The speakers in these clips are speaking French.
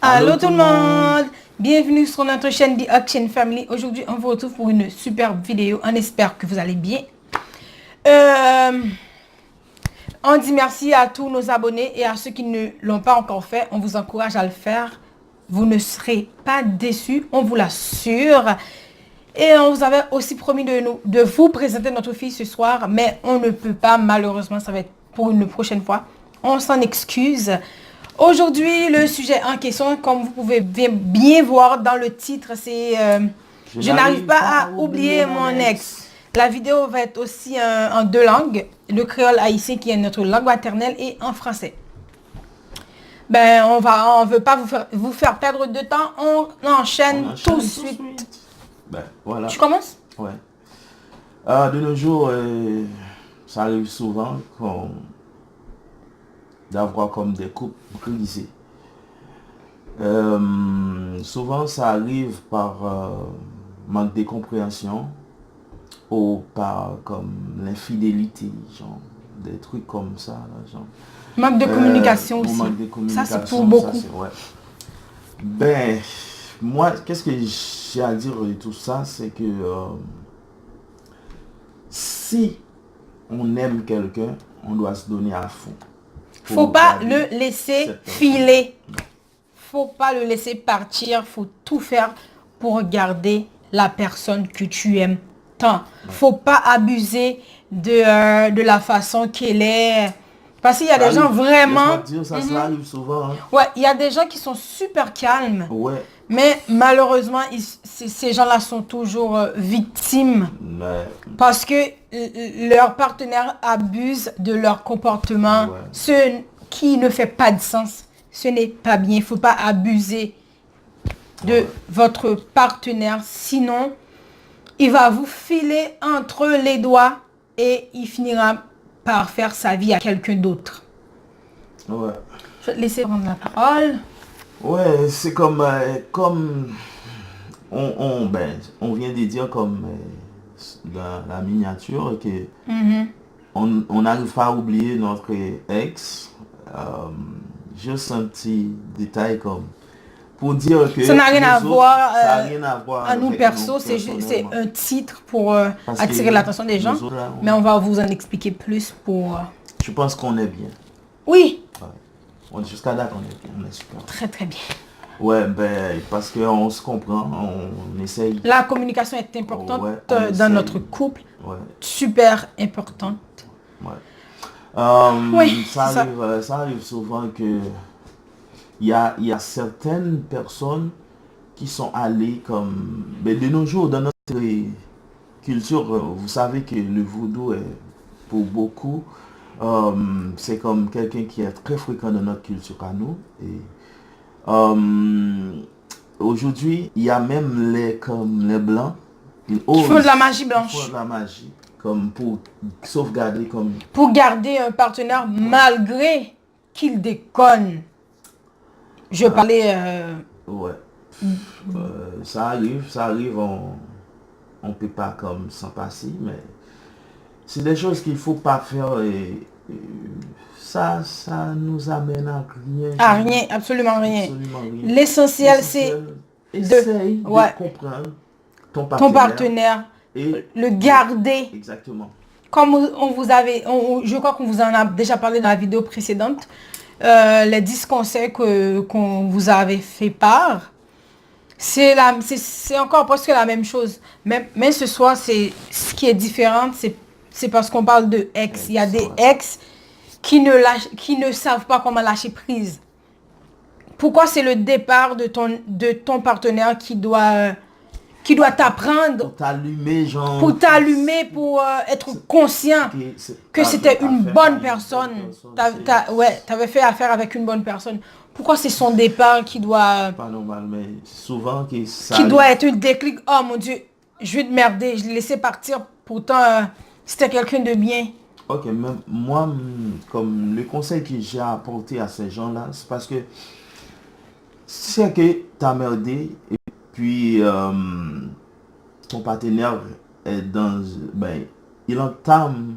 Allô tout le monde! Bienvenue sur notre chaîne The Action Family. Aujourd'hui, on vous retrouve pour une superbe vidéo. On espère que vous allez bien. On dit merci à tous nos abonnés et à ceux qui ne l'ont pas encore fait. On vous encourage à le faire. Vous ne serez pas déçus, on vous l'assure. Et on vous avait aussi promis de vous présenter notre fille ce soir, mais on ne peut pas, malheureusement, ça va être pour une prochaine fois. On s'en excuse. Aujourd'hui, le sujet en question, comme vous pouvez bien voir dans le titre, c'est Je n'arrive pas à oublier mon ex. La vidéo va être aussi en deux langues, le créole haïtien qui est notre langue maternelle et en français. Ben, on veut pas vous faire perdre de temps, on enchaîne tout de suite. Ben, voilà. Tu commences? Ouais. De nos jours, ça arrive souvent d'avoir comme des couples brisés. Souvent, ça arrive par manque de compréhension ou par comme l'infidélité, genre des trucs comme ça, là, genre. Manque de communication aussi. Manque de communication, ça, c'est pour beaucoup. Ouais. Ben, moi, qu'est-ce que j'ai à dire de tout ça, c'est que si on aime quelqu'un, on doit se donner à fond. Faut pas le laisser filer. Faut pas le laisser partir. Faut tout faire pour garder la personne que tu aimes tant. Faut pas abuser de la façon qu'elle est. Parce qu'il y a des gens vraiment... Ça arrive souvent. Hein. Ouais, il y a des gens qui sont super calmes. Ouais. Mais malheureusement, ces gens-là sont toujours victimes. Ouais. Parce que leurs partenaires abusent de leur comportement. Ouais. Ce qui ne fait pas de sens. Ce n'est pas bien. Il ne faut pas abuser de votre partenaire. Sinon, il va vous filer entre les doigts et il finira par faire sa vie à quelqu'un d'autre. Ouais. Je vais te laisser prendre la parole. Ouais, c'est comme on vient de dire comme dans la miniature que on n'arrive pas à oublier notre ex. Juste un petit détail comme pour dire que ça n'a rien à voir à nous perso, c'est un titre pour attirer l'attention des gens, mais on va vous en expliquer plus pour... Je pense qu'on est bien. Oui. Ouais. Jusqu'à date, on est bien, on est super. Très très bien. Ouais, ben, parce qu'on se comprend, on essaye. La communication est importante dans notre couple. Ouais. Super importante. Ouais. Oui, ça arrive souvent que il y a certaines personnes qui sont allées comme... Mais de nos jours, dans notre culture, vous savez que le vaudou est pour beaucoup, c'est comme quelqu'un qui est très fréquent dans notre culture à nous. Et aujourd'hui, il y a même les blancs. Ils font de la magie blanche. Ils font de la magie. Comme pour sauvegarder comme... Pour garder un partenaire malgré qu'il déconne. Je parlais... Ouais. Ça arrive, on peut pas comme s'en passer, mais c'est des choses qu'il faut pas faire et ça nous amène à rien. À rien, absolument rien. L'essentiel, c'est de comprendre ton partenaire et le garder. Exactement. Comme je crois qu'on vous en a déjà parlé dans la vidéo précédente, les 10 conseils qu'on vous avait fait part, c'est encore presque la même chose. Mais ce soir, ce qui est différent, c'est parce qu'on parle de ex. Il y a des ex qui ne savent pas comment lâcher prise. Pourquoi c'est le départ de ton partenaire qui doit t'apprendre pour t'allumer, genre pour être conscient que c'était une bonne personne. T'avais fait affaire avec une bonne personne. Pourquoi c'est son départ qui doit... Pas normal, mais souvent qui doit être un déclic. Oh mon Dieu, je vais te merder, je l'ai laissé partir. Pourtant, c'était quelqu'un de bien. Ok, même moi, comme le conseil que j'ai apporté à ces gens-là, c'est parce que c'est que t'as merdé et puis ton partenaire est il entame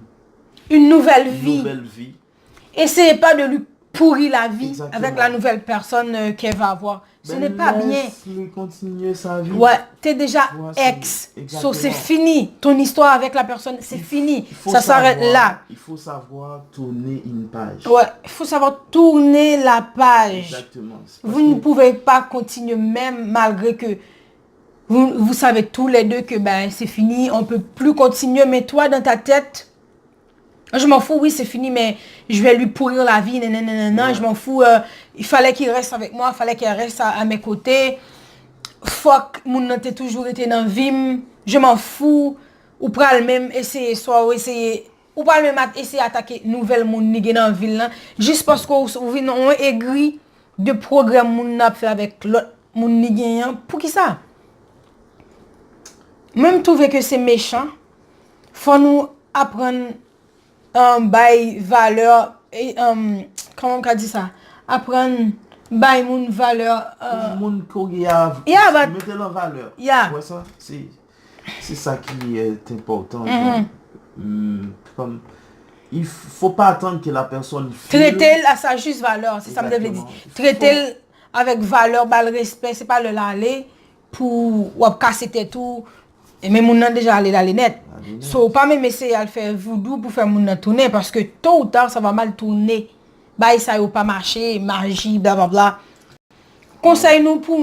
une nouvelle vie. vie. Essayez pas de lui pourrir la vie Exactement. avec la nouvelle personne qu'elle va avoir. Ce n'est pas bien. Laisse-le continuer sa vie. Ouais, t'es déjà Voici, ex. exactement. So, c'est fini. Ton histoire avec la personne, c'est fini. Ça savoir- s'arrête là. Il faut savoir tourner une page. Ouais, il faut savoir tourner la page. Exactement. C'est parce Vous ne que- pouvez pas continuer même malgré que vous savez tous les deux que ben c'est fini, on peut plus continuer. Mais toi, dans ta tête, je m'en fous, oui, c'est fini, mais je vais lui pourrir la vie, nanana, Ouais. je m'en fous. Il fallait qu'il reste avec moi, il fallait qu'il reste à mes côtés. Fuck, mon nan t'es toujours été dans la vie, je m'en fous. Ou pral même essayer, soit ou essayer, ou pral même essayer attaquer nouvelle moun ni gen dans la ville là, juste parce qu'on on aigri de programme moun n'a fait avec l'autre moun ni gen, pour qui ça? Même trouver que c'est méchant, faut nous apprendre by valeur et comment on dit ça, apprendre by mon valeur Moun koge a Yeah, but- mettez-le en valeur. Yeah. Ouais, ça, c'est ça qui est important. Comme, il faut pas attendre que la personne traiter à sa juste valeur, c'est ça me devait dire. Exactement. Traiter avec valeur, le respect, c'est pas le l'aller pour ou casser tête tout. Et même moun nan déjà aller dans les net. So pas même essayer à le faire voodoo pour faire moun nan tourner parce que tôt ou tard ça va mal tourner. Bah ça va pas marcher, magie, blablabla. Conseil nous pour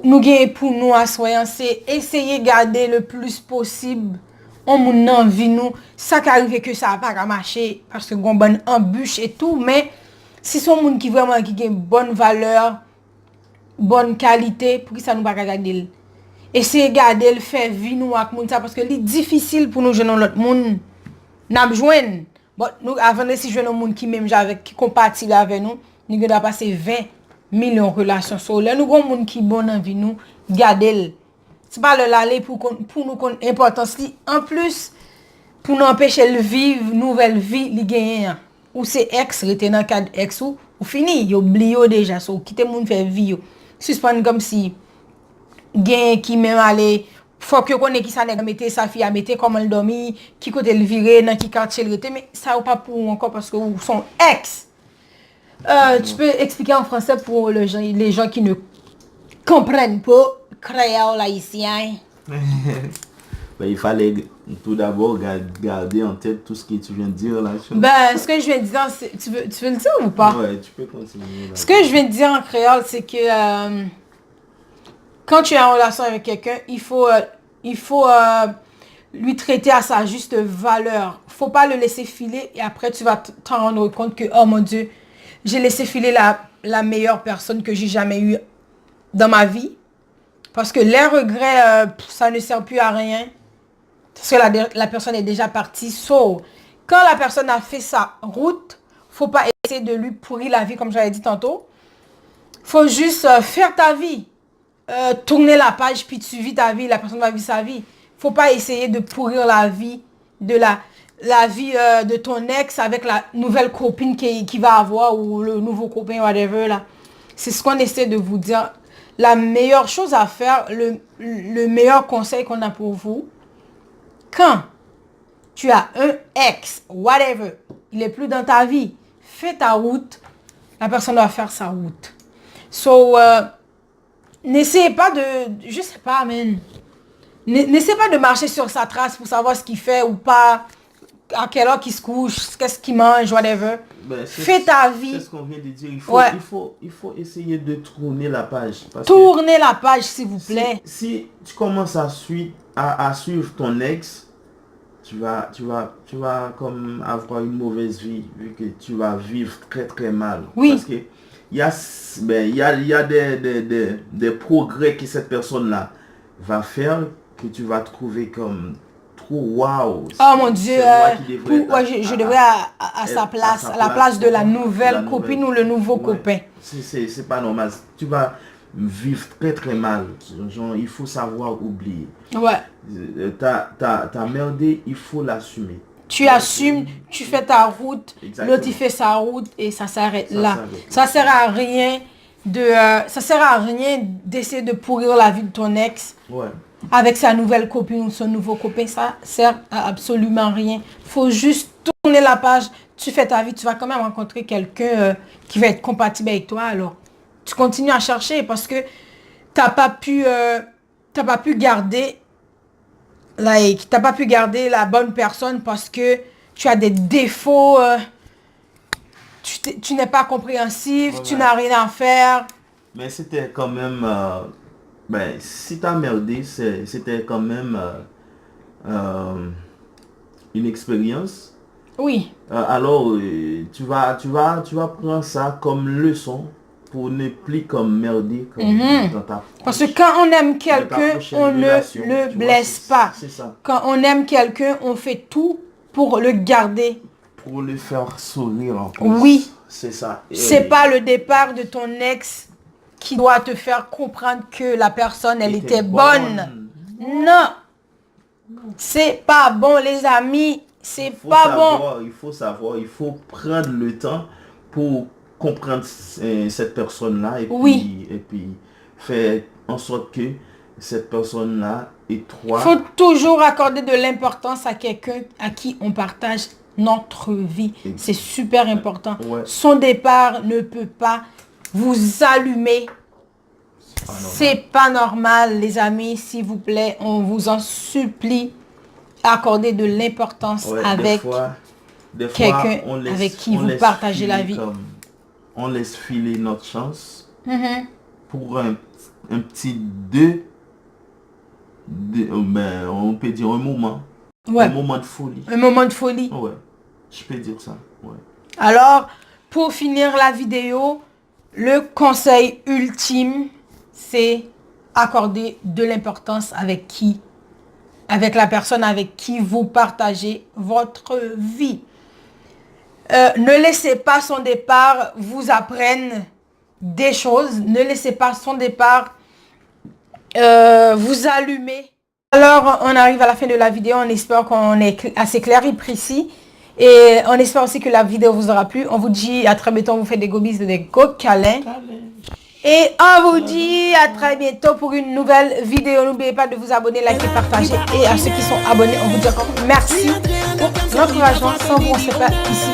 nous gagner pour nous assoyant, c'est essayer de garder le plus possible on moun nan vie nous. Ça qui arrive que ça va pas marcher parce que gon bonne embûche et tout, mais si son moun qui vraiment qui gagne bonne valeur, bonne qualité, pour que ça nous pas garder. Essayer de garder le fait vie nous avec moun ça parce que c'est difficile pour nous joindre l'autre monde. N'a joindre. Bon nous avant de si joindre monde qui même avec qui compatible avec nous, nous doit passer 20 millions de relations sur là nous gon monde qui bon en vie nous garder. C'est pas le l'aller pour nous connaître importance li en plus pour nous empêcher de vivre nouvelle vie li gagner. Ou c'est ex rete dans cadre ex ou fini, yo oublié déjà so quitter monde faire vie yo. Suspendre comme si gen qui même aller faut que connaît qui ça nèg mettre sa fille à mettre comment elle dormi qui côté le virer dans qui quartier le mais ça ou pas pour encore parce que vous son ex. Tu peux expliquer en français pour les gens qui ne comprennent pas créole haïtien. Ben, il fallait tout d'abord garder en tête tout ce que tu viens de dire là. Ben, ce que je viens de dire, tu veux le dire ou pas? Ouais, tu peux continuer. Là. Ce que je viens de dire en créole, c'est que quand tu es en relation avec quelqu'un, il faut lui traiter à sa juste valeur. Faut pas le laisser filer et après tu vas t'en rendre compte que, oh mon Dieu, j'ai laissé filer la meilleure personne que j'ai jamais eue dans ma vie. Parce que les regrets, ça ne sert plus à rien. Parce que la personne est déjà partie. So, quand la personne a fait sa route, faut pas essayer de lui pourrir la vie, comme j'avais dit tantôt. Faut juste faire ta vie. Tourner la page, puis tu vis ta vie, la personne va vivre sa vie. Faut pas essayer de pourrir la vie de la vie de ton ex avec la nouvelle copine qui va avoir ou le nouveau copain, whatever là. C'est ce qu'on essaie de vous dire. La meilleure chose à faire, le meilleur conseil qu'on a pour vous, quand tu as un ex, whatever, il est plus dans ta vie, fais ta route, la personne doit faire sa route. So, n'essayez pas de, je sais pas, man, n'essayez pas de marcher sur sa trace pour savoir ce qu'il fait ou pas, à quelle heure qu'il se couche, qu'est-ce qu'il mange, whatever. Ben, fais ta vie. C'est ce qu'on vient de dire. Il faut essayer de tourner la page. Tournez la page, s'il vous plaît. Si tu commences à suivre ton ex, tu vas comme avoir une mauvaise vie, vu que tu vas vivre très très mal. Oui. Parce que il y a des progrès que cette personne-là va faire que tu vas trouver comme trop waouh. Oh mon Dieu, je devrais à sa place, à la place de la nouvelle copine ou le nouveau copain. C'est pas normal. Tu vas vivre très très mal. Genre, il faut savoir oublier. Ouais. T'as merdé, il faut l'assumer. Tu assumes, tu fais ta route, l'autre il fait sa route et ça s'arrête là. Ça sert à rien d'essayer de pourrir la vie de ton ex. Ouais. Avec sa nouvelle copine ou son nouveau copain, ça sert à absolument rien. Faut juste tourner la page, tu fais ta vie, tu vas quand même rencontrer quelqu'un qui va être compatible avec toi. Alors, tu continues à chercher parce que t'as pas pu garder la bonne personne parce que tu as des défauts, tu n'es pas compréhensif, tu n'as rien à faire. Mais c'était quand même, ben, si t'as merdé, c'était quand même une expérience. Oui. Alors, tu vas prendre ça comme leçon pour ne plus comme merder comme dans ta Parce que quand on aime quelqu'un, on ne relation, le tu vois, blesse pas. C'est ça. Quand on aime quelqu'un, on fait tout pour le garder. Pour le faire sourire en plus. Oui. C'est ça. C'est pas le départ de ton ex qui doit te faire comprendre que la personne, elle était bonne. Non. C'est pas bon, les amis. C'est pas bon. Il faut savoir, il faut prendre le temps pour comprendre cette personne-là et puis faire en sorte que cette personne-là et toi... Il faut toujours accorder de l'importance à quelqu'un à qui on partage notre vie. C'est super important. Ouais. Son départ ne peut pas vous allumer. C'est pas normal, les amis. S'il vous plaît, on vous en supplie. Accorder de l'importance avec quelqu'un avec qui vous partagez la vie. On laisse filer notre chance pour un petit on peut dire un moment. Ouais. Un moment de folie. Un moment de folie. Ouais, je peux dire ça. Ouais. Alors, pour finir la vidéo, le conseil ultime, c'est accorder de l'importance avec la personne avec qui vous partagez votre vie. Ne laissez pas son départ vous apprendre des choses. Ne laissez pas son départ vous allumer. Alors, on arrive à la fin de la vidéo. On espère qu'on est assez clair et précis. Et on espère aussi que la vidéo vous aura plu. On vous dit à très bientôt. On vous fait des gros bisous, des gros câlins. Et on vous dit à très bientôt pour une nouvelle vidéo. N'oubliez pas de vous abonner, liker, partager. Et à ceux qui sont abonnés, on vous dit encore merci pour l'encouragement. Sans vous, on ne serait pas ici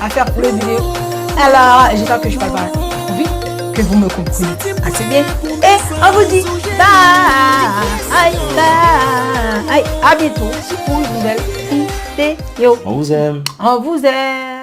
à faire plus de vidéos. Alors, j'espère que je parle pas vite, que vous me comprenez assez bien. Et on vous dit bye, bye. À bientôt pour une nouvelle vidéo. On vous aime. On vous aime.